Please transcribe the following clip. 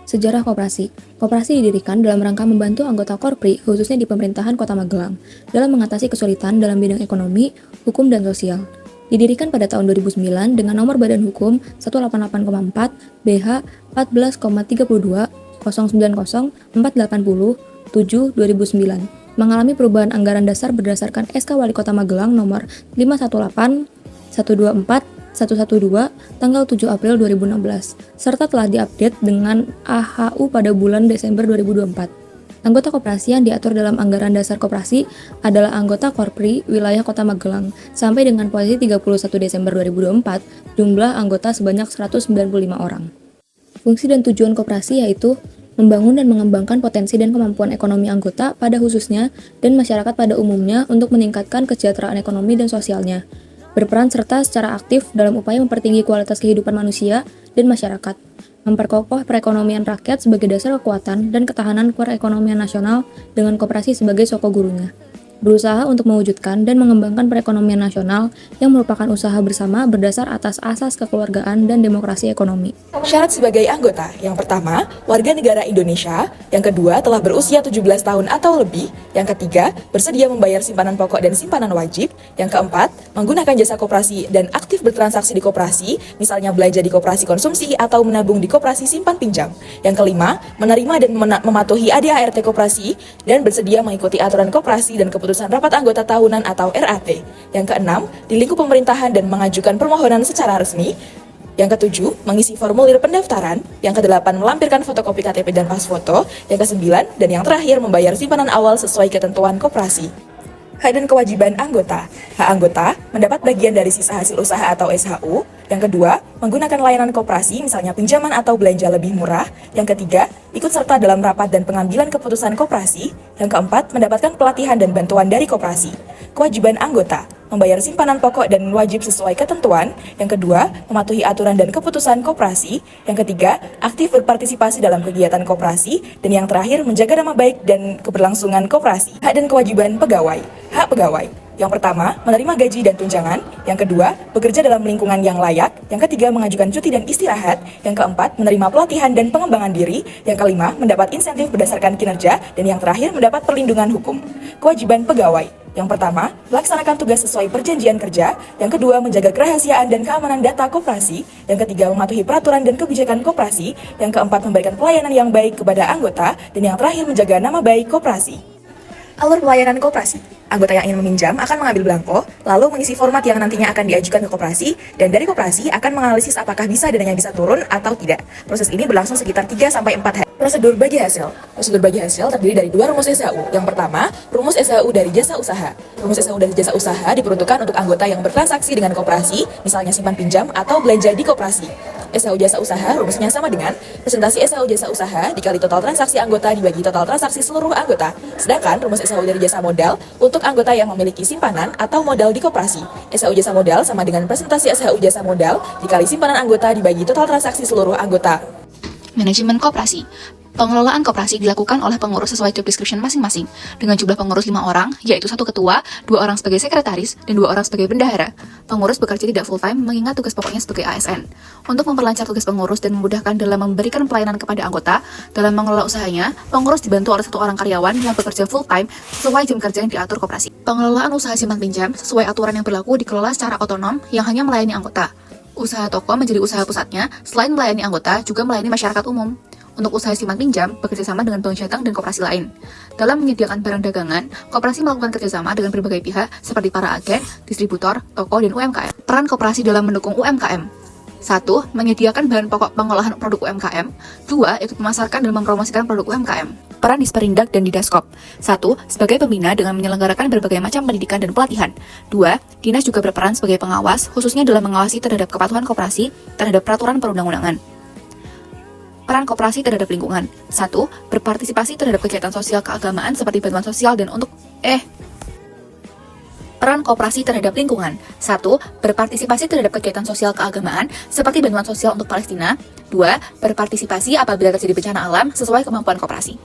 Sejarah koperasi. Koperasi didirikan dalam rangka membantu anggota Korpri, khususnya di pemerintahan Kota Magelang, dalam mengatasi kesulitan dalam bidang ekonomi, hukum, dan sosial. Didirikan pada tahun 2009 dengan nomor badan hukum 188,4 BH 14,32 090 480 7 2009. Mengalami perubahan anggaran dasar berdasarkan SK Wali Kota Magelang nomor 518 124 112 tanggal 7 April 2016, serta telah diupdate dengan AHU pada bulan Desember 2024. Anggota koperasi yang diatur dalam anggaran dasar koperasi adalah anggota Korpri wilayah Kota Magelang. Sampai dengan posisi 31 Desember 2024, jumlah anggota sebanyak 195 orang. Fungsi dan tujuan koperasi yaitu membangun dan mengembangkan potensi dan kemampuan ekonomi anggota pada khususnya dan masyarakat pada umumnya untuk meningkatkan kesejahteraan ekonomi dan sosialnya, berperan serta secara aktif dalam upaya mempertinggi kualitas kehidupan manusia dan masyarakat, memperkokoh perekonomian rakyat sebagai dasar kekuatan dan ketahanan perekonomian nasional dengan koperasi sebagai sokogurunya, berusaha untuk mewujudkan dan mengembangkan perekonomian nasional yang merupakan usaha bersama berdasar atas asas kekeluargaan dan demokrasi ekonomi. Syarat sebagai anggota, yang pertama, warga negara Indonesia, yang kedua, telah berusia 17 tahun atau lebih, yang ketiga, bersedia membayar simpanan pokok dan simpanan wajib, yang keempat, menggunakan jasa koperasi dan aktif bertransaksi di koperasi, misalnya belanja di koperasi konsumsi atau menabung di koperasi simpan pinjam, yang kelima, menerima dan mematuhi ADART koperasi dan bersedia mengikuti aturan koperasi dan keputusan rapat anggota tahunan atau RAT, yang keenam, di lingkup pemerintahan dan mengajukan permohonan secara resmi, yang ketujuh, mengisi formulir pendaftaran. Yang kedelapan, melampirkan fotokopi KTP dan pas foto. Yang kesembilan, dan yang terakhir, membayar simpanan awal sesuai ketentuan koperasi. Hak dan kewajiban anggota. Hak anggota mendapat bagian dari sisa hasil usaha atau SHU. Yang kedua, menggunakan layanan koperasi, misalnya pinjaman atau belanja lebih murah. Yang ketiga, ikut serta dalam rapat dan pengambilan keputusan koperasi. Yang keempat, mendapatkan pelatihan dan bantuan dari koperasi. Kewajiban anggota, membayar simpanan pokok dan wajib sesuai ketentuan. Yang kedua, mematuhi aturan dan keputusan koperasi. Yang ketiga, aktif berpartisipasi dalam kegiatan koperasi. Dan yang terakhir, menjaga nama baik dan keberlangsungan koperasi. Hak dan kewajiban pegawai. Hak pegawai. Yang pertama, menerima gaji dan tunjangan. Yang kedua, bekerja dalam lingkungan yang layak. Yang ketiga, mengajukan cuti dan istirahat. Yang keempat, menerima pelatihan dan pengembangan diri. Yang kelima, mendapat insentif berdasarkan kinerja. Dan yang terakhir, mendapat perlindungan hukum. Kewajiban pegawai. Yang pertama, melaksanakan tugas sesuai perjanjian kerja. Yang kedua, menjaga kerahasiaan dan keamanan data koperasi. Yang ketiga, mematuhi peraturan dan kebijakan koperasi. Yang keempat, memberikan pelayanan yang baik kepada anggota. Dan yang terakhir, menjaga nama baik koperasi. Alur pelayanan koperasi. Anggota yang ingin meminjam akan mengambil belangko, lalu mengisi format yang nantinya akan diajukan ke koperasi, dan dari koperasi akan menganalisis apakah dananya bisa turun atau tidak. Proses ini berlangsung sekitar 3-4 hari. Prosedur bagi hasil. Prosedur bagi hasil terdiri dari 2 rumus SHU. Yang pertama, rumus SHU dari jasa usaha. Rumus SHU dari jasa usaha diperuntukkan untuk anggota yang bertransaksi dengan koperasi, misalnya simpan pinjam atau belanja di koperasi. SHU jasa usaha rumusnya sama dengan presentasi SHU jasa usaha dikali total transaksi anggota dibagi total transaksi seluruh anggota. Sedangkan rumus SHU dari jasa modal untuk anggota yang memiliki simpanan atau modal di koperasi. SHU jasa modal sama dengan presentasi SHU jasa modal dikali simpanan anggota dibagi total transaksi seluruh anggota. Manajemen koperasi. Pengelolaan koperasi dilakukan oleh pengurus sesuai job description masing-masing, dengan jumlah pengurus 5 orang, yaitu 1 ketua, 2 orang sebagai sekretaris, dan 2 orang sebagai bendahara. Pengurus bekerja tidak full-time, mengingat tugas pokoknya sebagai ASN. Untuk memperlancar tugas pengurus dan memudahkan dalam memberikan pelayanan kepada anggota, dalam mengelola usahanya, pengurus dibantu oleh 1 orang karyawan yang bekerja full-time sesuai jam kerja yang diatur koperasi. Pengelolaan usaha simpan pinjam sesuai aturan yang berlaku dikelola secara otonom yang hanya melayani anggota. Usaha toko menjadi usaha pusatnya, selain melayani anggota, juga melayani masyarakat umum. Untuk usaha simpan pinjam, bekerjasama dengan bank jateng dan koperasi lain. Dalam menyediakan barang dagangan, koperasi melakukan kerjasama dengan berbagai pihak seperti para agen, distributor, toko, dan UMKM. Peran koperasi dalam mendukung UMKM. 1. Menyediakan bahan pokok pengolahan produk UMKM. 2. Ikut memasarkan dan mempromosikan produk UMKM. Peran Disperindak dan Didaskop. 1. Sebagai pembina dengan menyelenggarakan berbagai macam pendidikan dan pelatihan. 2. Dinas juga berperan sebagai pengawas, khususnya dalam mengawasi terhadap kepatuhan koperasi terhadap peraturan perundang-undangan. Peran koperasi terhadap lingkungan. 1. Berpartisipasi terhadap kegiatan sosial keagamaan seperti bantuan sosial dan untuk Peran koperasi terhadap lingkungan. 1. Berpartisipasi terhadap kegiatan sosial keagamaan seperti bantuan sosial untuk Palestina. 2. Berpartisipasi apabila terjadi bencana alam sesuai kemampuan koperasi.